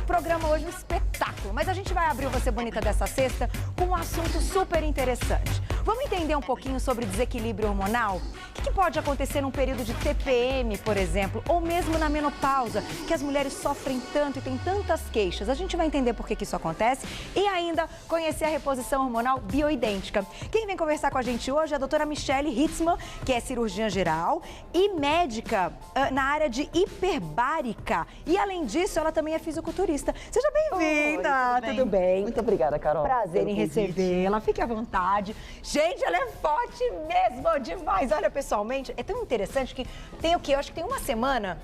Programa hoje um espetáculo, mas a gente vai abrir o Você Bonita dessa sexta com um assunto super interessante. Vamos entender um pouquinho sobre desequilíbrio hormonal? O que pode acontecer num período de TPM, por exemplo, ou mesmo na menopausa, que as mulheres sofrem tanto e têm tantas queixas. A gente vai entender por que isso acontece e ainda conhecer a reposição hormonal bioidêntica. Quem vem conversar com a gente hoje é a doutora Michele Hitzman, que é cirurgiã geral e médica na área de hiperbárica. E, além disso, ela também é fisiculturista. Seja bem-vinda! Tudo bem? Muito obrigada, Carol. Prazer em recebê-la. Fique à vontade. Gente, ela é forte mesmo, demais. Olha, pessoalmente, é tão interessante que tem o quê? Eu acho que tem uma semana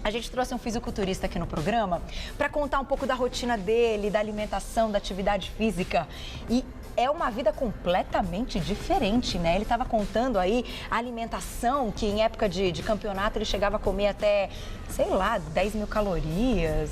a gente trouxe um fisiculturista aqui no programa para contar um pouco da rotina dele, da alimentação, da atividade física. E é uma vida completamente diferente, né? Ele estava contando aí a alimentação, que em época de campeonato ele chegava a comer até, sei lá, 10 mil calorias,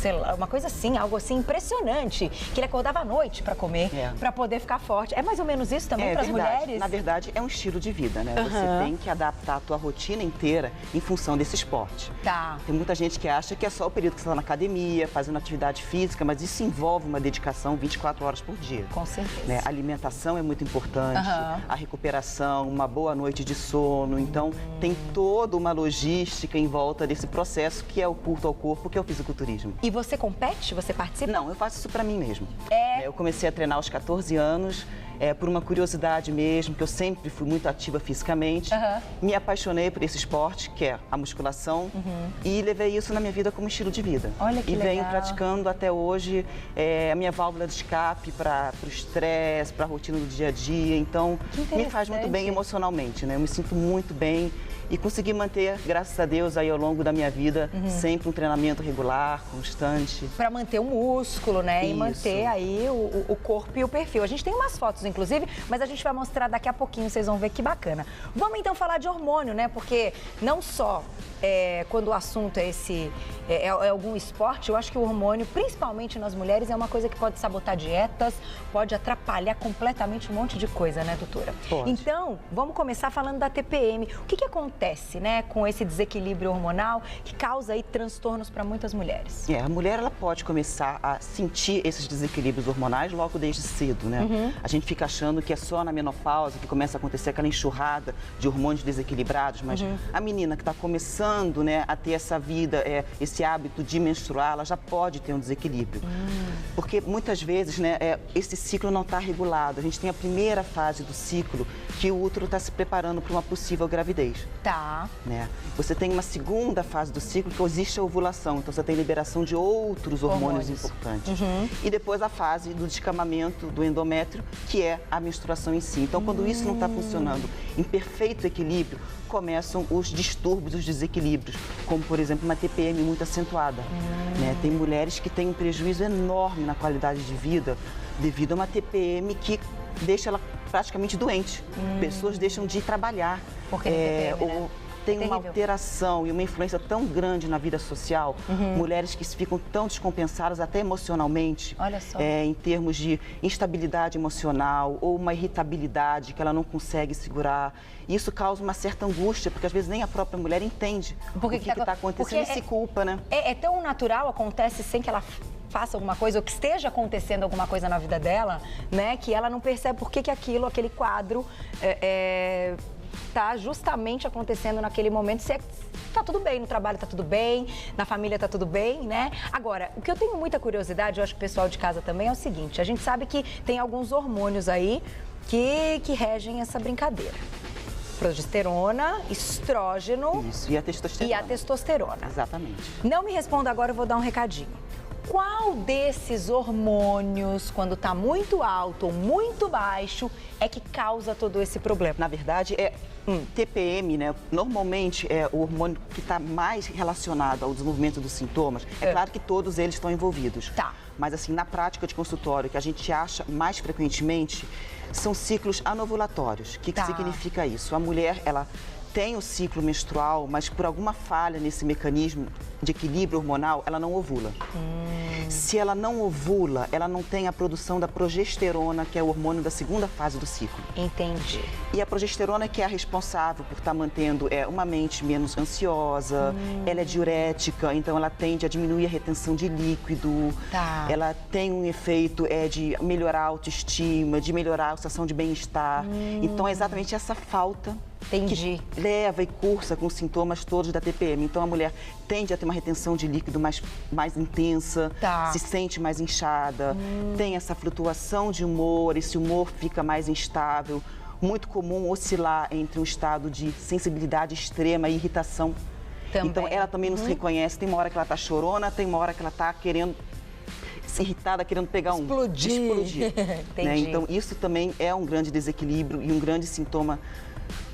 sei lá, uma coisa assim, algo assim impressionante, que ele acordava à noite para comer, para poder ficar forte. É mais ou menos isso também para as mulheres? Na verdade, é um estilo de vida, né? Você tem que adaptar a tua rotina inteira em função desse esporte. Tá. Tem muita gente que acha que é só o período que você está na academia, fazendo atividade física, mas isso envolve uma dedicação 24 horas por dia. Com certeza. Né? A alimentação é muito importante, a recuperação, uma boa noite de sono. Então, tem toda uma logística em volta desse processo que é o culto ao corpo, que é o fisiculturismo. E você compete? Você participa? Não, eu faço isso pra mim mesmo. É? Eu comecei a treinar aos 14 anos, por uma curiosidade mesmo, que eu sempre fui muito ativa fisicamente. Me apaixonei por esse esporte, que é a musculação, e levei isso na minha vida como estilo de vida. Olha que legal. E venho praticando até hoje a minha válvula de escape para o estresse, para a rotina do dia a dia. Então, me faz muito bem emocionalmente, né? Eu me sinto muito bem e consegui manter, graças a Deus, aí ao longo da minha vida, sempre um treinamento regular, constante. Para manter o músculo, né? Isso. E manter aí o corpo e o perfil. A gente tem umas fotos, inclusive, mas a gente vai mostrar daqui a pouquinho, vocês vão ver que bacana. Vamos então falar de hormônio, né? Porque não só quando o assunto é algum esporte, eu acho que o hormônio, principalmente nas mulheres, é uma coisa que pode sabotar dietas, pode atrapalhar completamente um monte de coisa, né, doutora? Pode. Então, vamos começar falando da TPM. O que acontece, né, com esse desequilíbrio hormonal que causa aí transtornos para muitas mulheres? A mulher, ela pode começar a sentir esses desequilíbrios hormonais logo desde cedo, né? A gente fica achando que é só na menopausa que começa a acontecer aquela enxurrada de hormônios desequilibrados, mas a menina que está começando, né, a ter essa vida, esse hábito de menstruar, ela já pode ter um desequilíbrio. Porque muitas vezes, né, esse ciclo não está regulado. A gente tem a primeira fase do ciclo que o útero está se preparando para uma possível gravidez. Tá. Né? Você tem uma segunda fase do ciclo que existe a ovulação, então você tem liberação de outros hormônios importantes. E depois a fase do descamamento do endométrio, que é a menstruação em si. Então, quando isso não está funcionando em perfeito equilíbrio, começam os distúrbios, os desequilíbrios, como, por exemplo, uma TPM muito acentuada. Né? Tem mulheres que têm um prejuízo enorme na qualidade de vida devido a uma TPM que deixa ela praticamente doente. Pessoas deixam de ir trabalhar. Porque TPM, né? Tem uma alteração e uma influência tão grande na vida social, mulheres que ficam tão descompensadas até emocionalmente, olha só, em termos de instabilidade emocional ou uma irritabilidade que ela não consegue segurar. Isso causa uma certa angústia, porque às vezes nem a própria mulher entende o que está acontecendo e se culpa, né? É tão natural, acontece sem que ela faça alguma coisa, ou que esteja acontecendo alguma coisa na vida dela, né, que ela não percebe por que aquele quadro tá justamente acontecendo naquele momento. Se tá tudo bem, no trabalho tá tudo bem, na família tá tudo bem, né? Agora, o que eu tenho muita curiosidade, eu acho que o pessoal de casa também, é o seguinte: a gente sabe que tem alguns hormônios aí que regem essa brincadeira. Progesterona, estrógeno. Isso, e a testosterona. E a testosterona. Exatamente. Não me responda agora, eu vou dar um recadinho. Qual desses hormônios, quando está muito alto ou muito baixo, é que causa todo esse problema? Na verdade, TPM, né? Normalmente é o hormônio que está mais relacionado ao desenvolvimento dos sintomas. É claro que todos eles estão envolvidos. Tá. Mas assim, na prática de consultório, que a gente acha mais frequentemente, são ciclos anovulatórios. O que significa isso? A mulher, ela tem o ciclo menstrual, mas por alguma falha nesse mecanismo de equilíbrio hormonal, ela não ovula. Se ela não ovula, ela não tem a produção da progesterona, que é o hormônio da segunda fase do ciclo. Entendi. E a progesterona que é a responsável por estar mantendo uma mente menos ansiosa, ela é diurética, então ela tende a diminuir a retenção de líquido, ela tem um efeito de melhorar a autoestima, de melhorar a sensação de bem-estar. Então é exatamente essa falta que leva e cursa com os sintomas todos da TPM. Então a mulher tende a ter uma retenção de líquido mais intensa, se sente mais inchada, tem essa flutuação de humor, esse humor fica mais instável. Muito comum oscilar entre um estado de sensibilidade extrema e irritação. Então ela também não se reconhece, tem uma hora que ela está chorona, tem uma hora que ela está querendo irritada, querendo pegar explodir. Né? Então isso também é um grande desequilíbrio e um grande sintoma.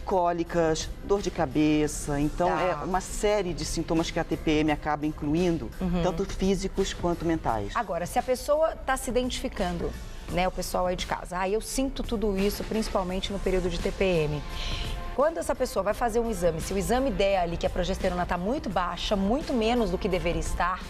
Cólicas, dor de cabeça, então é uma série de sintomas que a TPM acaba incluindo, tanto físicos quanto mentais. Agora, se a pessoa está se identificando, né, o pessoal aí de casa, eu sinto tudo isso, principalmente no período de TPM. Quando essa pessoa vai fazer um exame, se o exame der ali que a progesterona está muito baixa, muito menos do que deveria estar,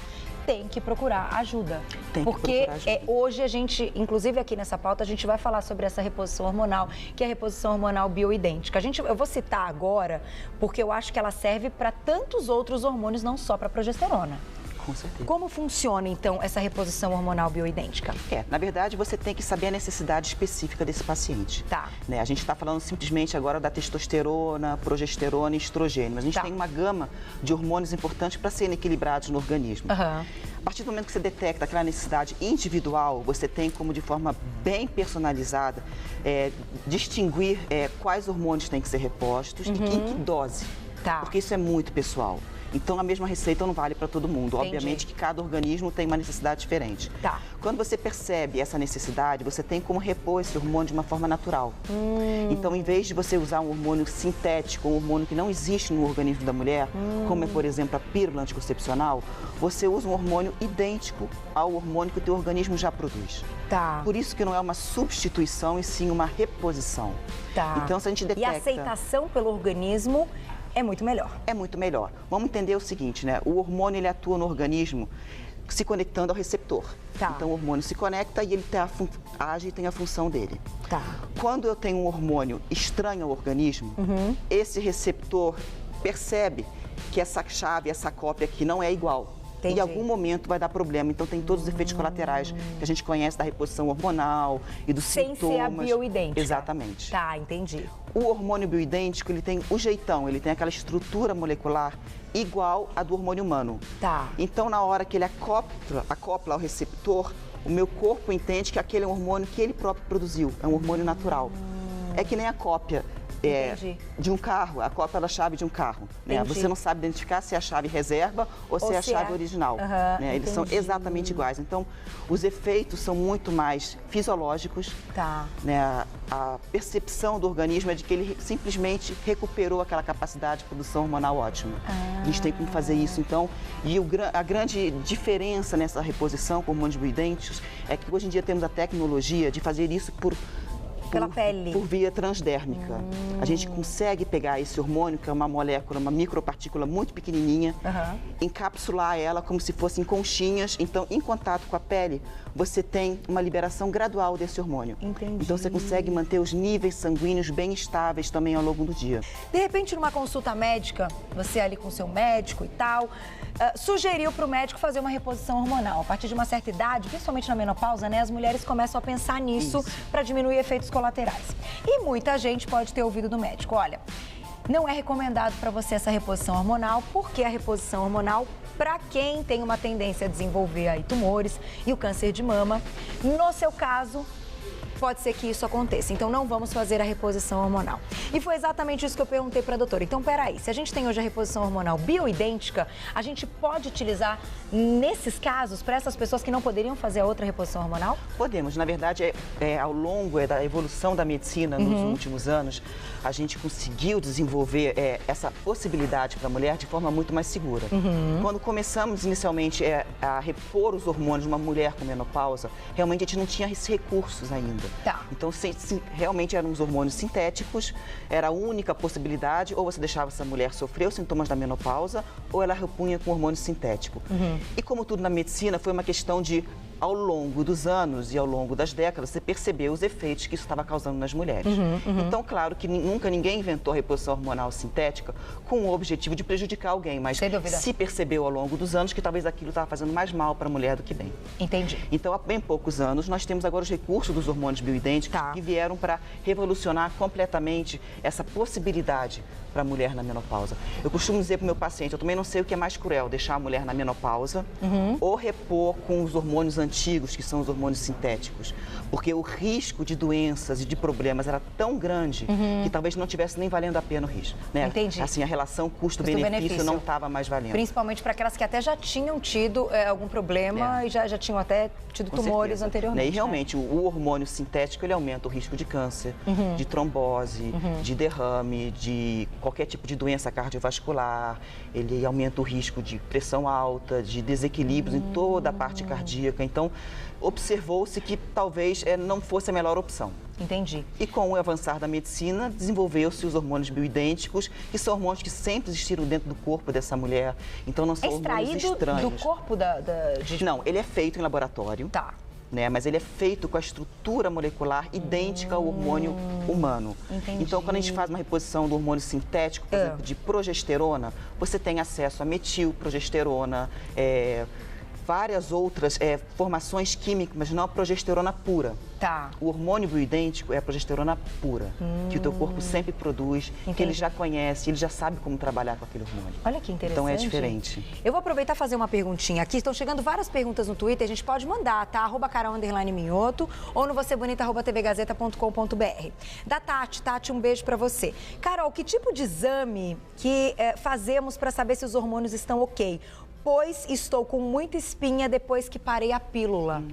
tem que procurar ajuda. Porque hoje a gente, inclusive aqui nessa pauta, a gente vai falar sobre essa reposição hormonal, que é a reposição hormonal bioidêntica. Eu vou citar agora, porque eu acho que ela serve para tantos outros hormônios, não só para progesterona. Com certeza. Como funciona, então, essa reposição hormonal bioidêntica? Na verdade, você tem que saber a necessidade específica desse paciente. Né? A gente está falando simplesmente agora da testosterona, progesterona e estrogênio, mas a gente tem uma gama de hormônios importantes para serem equilibrados no organismo. A partir do momento que você detecta aquela necessidade individual, você tem como, de forma bem personalizada, distinguir quais hormônios têm que ser repostos e em que dose. Porque isso é muito pessoal. Então, a mesma receita não vale para todo mundo. Obviamente que cada organismo tem uma necessidade diferente. Quando você percebe essa necessidade, você tem como repor esse hormônio de uma forma natural. Então, em vez de você usar um hormônio sintético, um hormônio que não existe no organismo da mulher, como é, por exemplo, a pílula anticoncepcional, você usa um hormônio idêntico ao hormônio que o teu organismo já produz. Por isso que não é uma substituição, e sim uma reposição. Então, se a gente detecta... E a aceitação pelo organismo é muito melhor. É muito melhor. Vamos entender o seguinte, né? O hormônio, ele atua no organismo se conectando ao receptor. Então, o hormônio se conecta e ele age e tem a função dele. Quando eu tenho um hormônio estranho ao organismo, esse receptor percebe que essa chave, essa cópia aqui não é igual. Em algum momento vai dar problema. Então, tem todos os efeitos colaterais que a gente conhece da reposição hormonal e dos sintomas. Sem ser a bioidêntica. Exatamente. Entendi. O hormônio bioidêntico, ele tem o jeitão, ele tem aquela estrutura molecular igual à do hormônio humano. Então, na hora que ele acopla ao receptor, o meu corpo entende que aquele é um hormônio que ele próprio produziu, é um hormônio natural. É que nem a cópia. De um carro, a cópia da chave de um carro. Né? Você não sabe identificar se é a chave reserva ou se é a chave original. Né? Eles são exatamente iguais. Então, os efeitos são muito mais fisiológicos. Né? A percepção do organismo é de que ele simplesmente recuperou aquela capacidade de produção hormonal ótima. A gente tem como fazer isso, então. E a grande diferença nessa reposição com hormônios bioidênticos é que hoje em dia temos a tecnologia de fazer isso pela pele. Por via transdérmica. A gente consegue pegar esse hormônio, que é uma molécula, uma micropartícula muito pequenininha, encapsular ela como se fossem conchinhas. Então, em contato com a pele, você tem uma liberação gradual desse hormônio. Então, você consegue manter os níveis sanguíneos bem estáveis também ao longo do dia. De repente, numa consulta médica, você ali com o seu médico e tal, sugeriu para o médico fazer uma reposição hormonal. A partir de uma certa idade, principalmente na menopausa, né, as mulheres começam a pensar nisso para diminuir efeitos colaterais. E muita gente pode ter ouvido do médico, olha, não é recomendado para você essa reposição hormonal, porque a reposição hormonal, para quem tem uma tendência a desenvolver aí tumores e o câncer de mama, no seu caso, pode ser que isso aconteça. Então, não vamos fazer a reposição hormonal. E foi exatamente isso que eu perguntei para a doutora. Então, peraí, se a gente tem hoje a reposição hormonal bioidêntica, a gente pode utilizar nesses casos para essas pessoas que não poderiam fazer a outra reposição hormonal? Podemos. Na verdade, ao longo da evolução da medicina nos últimos anos, a gente conseguiu desenvolver essa possibilidade para a mulher de forma muito mais segura. Quando começamos inicialmente a repor os hormônios de uma mulher com menopausa, realmente a gente não tinha esses recursos ainda. Tá. Então, realmente eram os hormônios sintéticos, era a única possibilidade, ou você deixava essa mulher sofrer os sintomas da menopausa, ou ela repunha com hormônio sintético. E como tudo na medicina, foi uma questão de, ao longo dos anos e ao longo das décadas, você percebeu os efeitos que isso estava causando nas mulheres. Então, claro que nunca ninguém inventou a reposição hormonal sintética com o objetivo de prejudicar alguém, mas se percebeu ao longo dos anos que talvez aquilo estava fazendo mais mal para a mulher do que bem. Entendi. Então, há bem poucos anos, nós temos agora os recursos dos hormônios bioidênticos que vieram para revolucionar completamente essa possibilidade para a mulher na menopausa. Eu costumo dizer para o meu paciente, eu também não sei o que é mais cruel, deixar a mulher na menopausa ou repor com os hormônios antigos, que são os hormônios sintéticos. Porque o risco de doenças e de problemas era tão grande que talvez não tivesse nem valendo a pena o risco. Né? Entendi. Assim, a relação custo-benefício não estava mais valendo. Principalmente para aquelas que até já tinham tido algum problema e já tinham até tido tumores anteriormente. E realmente, o hormônio sintético, ele aumenta o risco de câncer, de trombose, de derrame, de qualquer tipo de doença cardiovascular, ele aumenta o risco de pressão alta, de desequilíbrios em toda a parte cardíaca. Então, observou-se que talvez não fosse a melhor opção. Entendi. E com o avançar da medicina, desenvolveu-se os hormônios bioidênticos, que são hormônios que sempre existiram dentro do corpo dessa mulher. Então, não são hormônios estranhos. É extraído do corpo Não, ele é feito em laboratório. Tá. Né, mas ele é feito com a estrutura molecular idêntica ao hormônio humano. Entendi. Então, quando a gente faz uma reposição do hormônio sintético, por exemplo, de progesterona, você tem acesso a metilprogesterona, várias outras formações químicas, mas não a progesterona pura. Tá. O hormônio bioidêntico é a progesterona pura, que o teu corpo sempre produz, que ele já conhece, ele já sabe como trabalhar com aquele hormônio. Olha que interessante. Então é diferente. Eu vou aproveitar e fazer uma perguntinha aqui. Estão chegando várias perguntas no Twitter, a gente pode mandar, tá? @carol_minhoto ou no vocebonita@tvgazeta.com.br. Da Tati, um beijo pra você. Carol, que tipo de exame que fazemos pra saber se os hormônios estão ok? Pois estou com muita espinha depois que parei a pílula.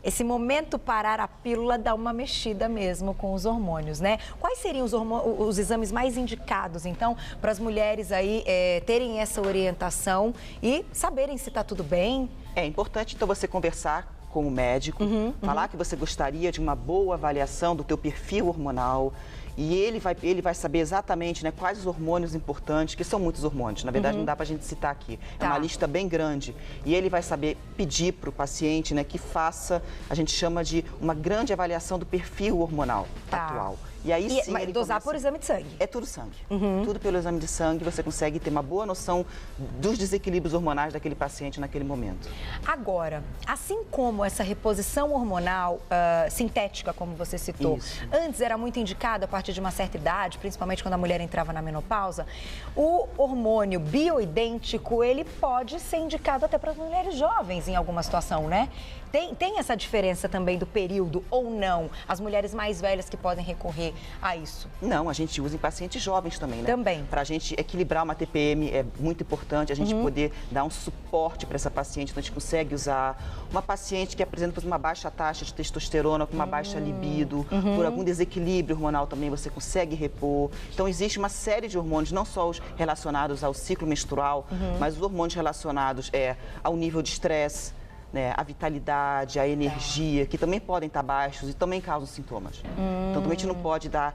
Esse momento parar a pílula dá uma mexida mesmo com os hormônios, né? Quais seriam os exames mais indicados, então, para as mulheres aí terem essa orientação e saberem se está tudo bem? É importante, então, você conversar com o médico, falar que você gostaria de uma boa avaliação do teu perfil hormonal. E ele vai saber exatamente, né, quais os hormônios importantes, que são muitos hormônios, na verdade não dá pra gente citar aqui, é uma lista bem grande. E ele vai saber pedir para o paciente, né, que faça, a gente chama de uma grande avaliação do perfil hormonal atual. E aí sim, mas dosar por exame de sangue? É tudo sangue. Tudo pelo exame de sangue, você consegue ter uma boa noção dos desequilíbrios hormonais daquele paciente naquele momento. Agora, assim como essa reposição hormonal sintética, como você citou, antes era muito indicado a partir de uma certa idade, principalmente quando a mulher entrava na menopausa, o hormônio bioidêntico, ele pode ser indicado até para as mulheres jovens em alguma situação, né? Tem essa diferença também do período ou não? As mulheres mais velhas que podem recorrer a isso? Não, a gente usa em pacientes jovens também, né? Também. Para a gente equilibrar uma TPM é muito importante, a gente poder dar um suporte para essa paciente, então a gente consegue usar. Uma paciente que apresenta, por exemplo, uma baixa taxa de testosterona, com uma baixa libido, por algum desequilíbrio hormonal também você consegue repor. Então existe uma série de hormônios, não só os relacionados ao ciclo menstrual, mas os hormônios relacionados ao nível de estresse, né, a vitalidade, a energia, que também podem estar baixos e também causam sintomas. Então, também a gente não pode dar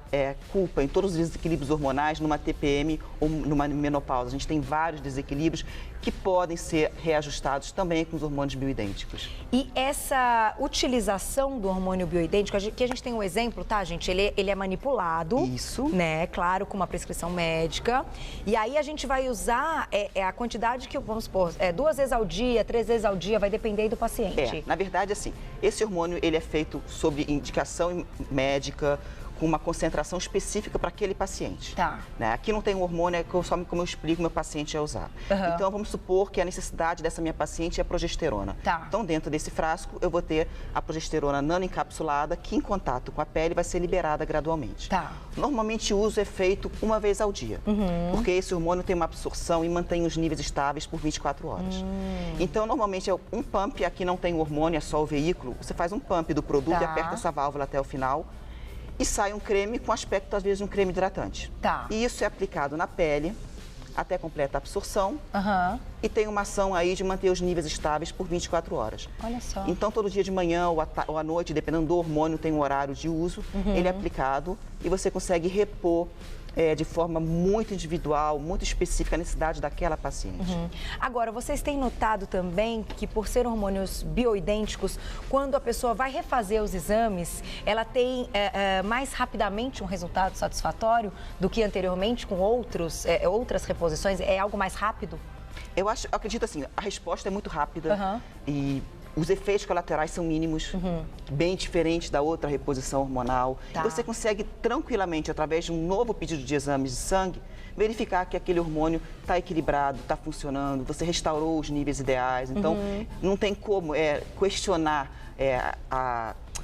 culpa em todos os desequilíbrios hormonais numa TPM ou numa menopausa. A gente tem vários desequilíbrios que podem ser reajustados também com os hormônios bioidênticos. E essa utilização do hormônio bioidêntico, que a gente tem um exemplo, tá, gente? Ele é manipulado. Isso. Né? Claro, com uma prescrição médica. E aí a gente vai usar a quantidade que, vamos supor, 2 vezes ao dia, 3 vezes ao dia, vai depender do paciente. Na verdade, assim, esse hormônio, ele é feito sob indicação médica, com uma concentração específica para aquele paciente. Tá. Né? Aqui não tem um hormônio, só como eu explico, meu paciente a usar. Então, vamos supor que a necessidade dessa minha paciente é a progesterona. Tá. Então, dentro desse frasco, eu vou ter a progesterona nanoencapsulada, que em contato com a pele vai ser liberada gradualmente. Tá. Normalmente, o uso é feito uma vez ao dia, porque esse hormônio tem uma absorção e mantém os níveis estáveis por 24 horas. Então, normalmente, é um pump, aqui não tem o hormônio, é só o veículo. Você faz um pump do produto e aperta essa válvula até o final. E sai um creme com aspecto, às vezes, de um creme hidratante. Tá. E isso é aplicado na pele até completa absorção. Aham. E tem uma ação aí de manter os níveis estáveis por 24 horas. Olha só. Então, todo dia de manhã ou à noite, dependendo do hormônio, tem um horário de uso, ele é aplicado e você consegue repor de forma muito individual, muito específica a necessidade daquela paciente. Agora, vocês têm notado também que por ser hormônios bioidênticos, quando a pessoa vai refazer os exames, ela tem mais rapidamente um resultado satisfatório do que anteriormente com outras reposições? É algo mais rápido? Eu acredito assim, a resposta é muito rápida e os efeitos colaterais são mínimos, bem diferentes da outra reposição hormonal. Tá. Você consegue tranquilamente, através de um novo pedido de exames de sangue, verificar que aquele hormônio está equilibrado, está funcionando, você restaurou os níveis ideais. Então, não tem como questionar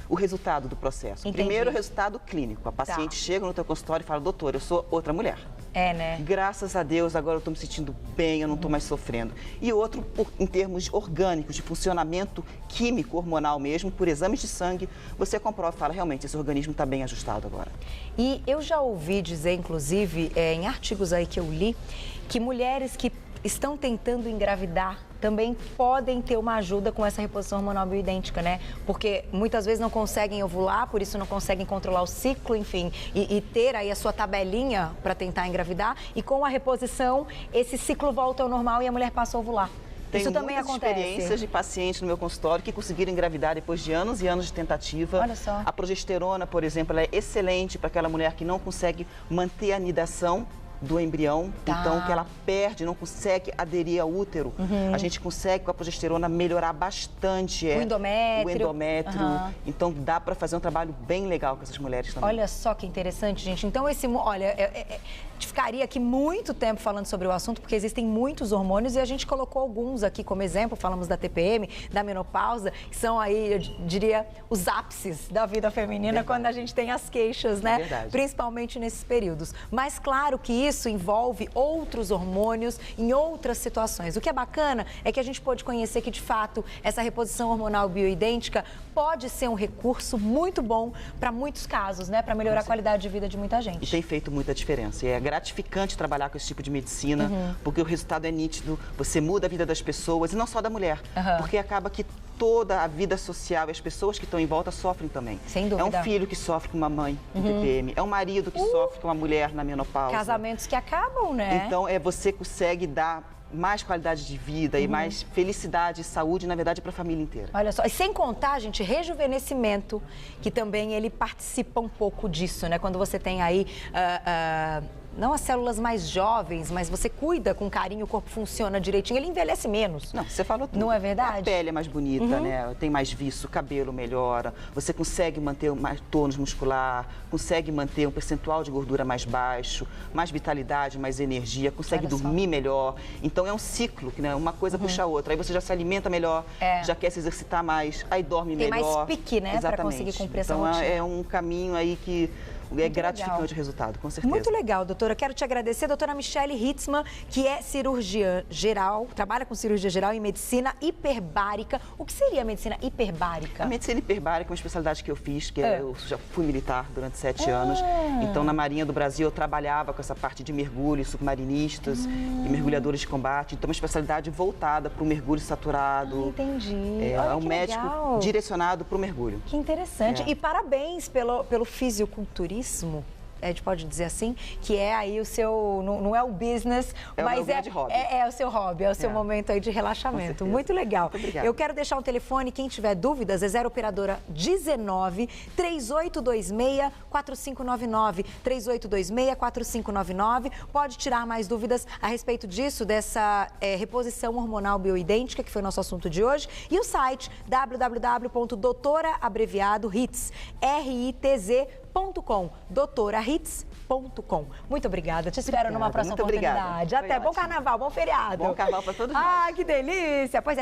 o resultado do processo. Entendi. Primeiro, o resultado clínico. A paciente chega no teu consultório e fala, doutor, eu sou outra mulher. É, né? Graças a Deus, agora eu estou me sentindo bem, eu não estou mais sofrendo. E outro, em termos orgânicos, de funcionamento químico, hormonal mesmo, por exames de sangue, você comprova e fala, realmente, esse organismo está bem ajustado agora. E eu já ouvi dizer, inclusive, em artigos aí que eu li, que mulheres que estão tentando engravidar também podem ter uma ajuda com essa reposição hormonal bioidêntica, né? Porque muitas vezes não conseguem ovular, por isso não conseguem controlar o ciclo, enfim, e ter aí a sua tabelinha para tentar engravidar. E com a reposição, esse ciclo volta ao normal e a mulher passa a ovular. Isso também acontece. Tenho muitas experiências de pacientes no meu consultório que conseguiram engravidar depois de anos e anos de tentativa. Olha só. A progesterona, por exemplo, ela é excelente para aquela mulher que não consegue manter a nidação do embrião, então que ela perde, não consegue aderir ao útero. A gente consegue com a progesterona melhorar bastante o endométrio. Então dá para fazer um trabalho bem legal com essas mulheres também. Olha só que interessante, gente. Então olha, a gente ficaria aqui muito tempo falando sobre o assunto, porque existem muitos hormônios e a gente colocou alguns aqui como exemplo, falamos da TPM, da menopausa, que são aí, eu diria, os ápices da vida feminina. Verdade. Quando a gente tem as queixas, né? Verdade. Principalmente nesses períodos. Mas claro que isso envolve outros hormônios em outras situações. O que é bacana é que a gente pôde conhecer que, de fato, essa reposição hormonal bioidêntica pode ser um recurso muito bom para muitos casos, né? Para melhorar a qualidade de vida de muita gente. E tem feito muita diferença. E é gratificante trabalhar com esse tipo de medicina, porque o resultado é nítido, você muda a vida das pessoas, e não só da mulher, porque acaba que toda a vida social e as pessoas que estão em volta sofrem também. Sem dúvida. É um filho que sofre com uma mãe com TPM, é um marido que sofre com uma mulher na menopausa. Casamentos que acabam, né? Então, você consegue dar mais qualidade de vida e mais felicidade e saúde, na verdade, para a família inteira. Olha só, e sem contar, gente, rejuvenescimento, que também ele participa um pouco disso, né? Quando você tem aí, não as células mais jovens, mas você cuida com carinho, o corpo funciona direitinho, ele envelhece menos. Não, você falou tudo. Não é verdade? A pele é mais bonita, né? Tem mais viço, o cabelo melhora, você consegue manter mais tônus muscular, consegue manter um percentual de gordura mais baixo, mais vitalidade, mais energia, consegue dormir melhor. Então é um ciclo, né? Uma coisa puxa a outra. Aí você já se alimenta melhor, já quer se exercitar mais, aí dorme melhor. Tem mais pique, né? Para conseguir cumprir essa rotina. Então é um caminho aí que é gratificante o resultado, com certeza. Muito legal, doutora. Quero te agradecer, doutora Michele Hitzmann, que é cirurgiã geral, trabalha com cirurgia geral e medicina hiperbárica. O que seria a medicina hiperbárica? A medicina hiperbárica é uma especialidade que eu fiz, eu já fui militar durante 7 anos. Então, na Marinha do Brasil, eu trabalhava com essa parte de mergulho, submarinistas e mergulhadores de combate. Então, uma especialidade voltada para o mergulho saturado. Entendi. É um médico direcionado para o mergulho. Que interessante. E parabéns pelo fisiculturismo. A gente pode dizer assim, que é aí o seu, não é o business, mas é o seu hobby, é o seu momento aí de relaxamento. Muito legal. Muito obrigada. Eu quero deixar um telefone, quem tiver dúvidas, é 0 operadora 19 3826 4599, 3826 4599. Pode tirar mais dúvidas a respeito disso, dessa reposição hormonal bioidêntica, que foi nosso assunto de hoje, e o site www.doutoraabbreviado.ritz.com, doutorahitz.com. Muito obrigada. Te espero numa próxima oportunidade. Até. Bom carnaval, bom feriado. Bom carnaval para todos nós. Ah, que delícia. Pois é.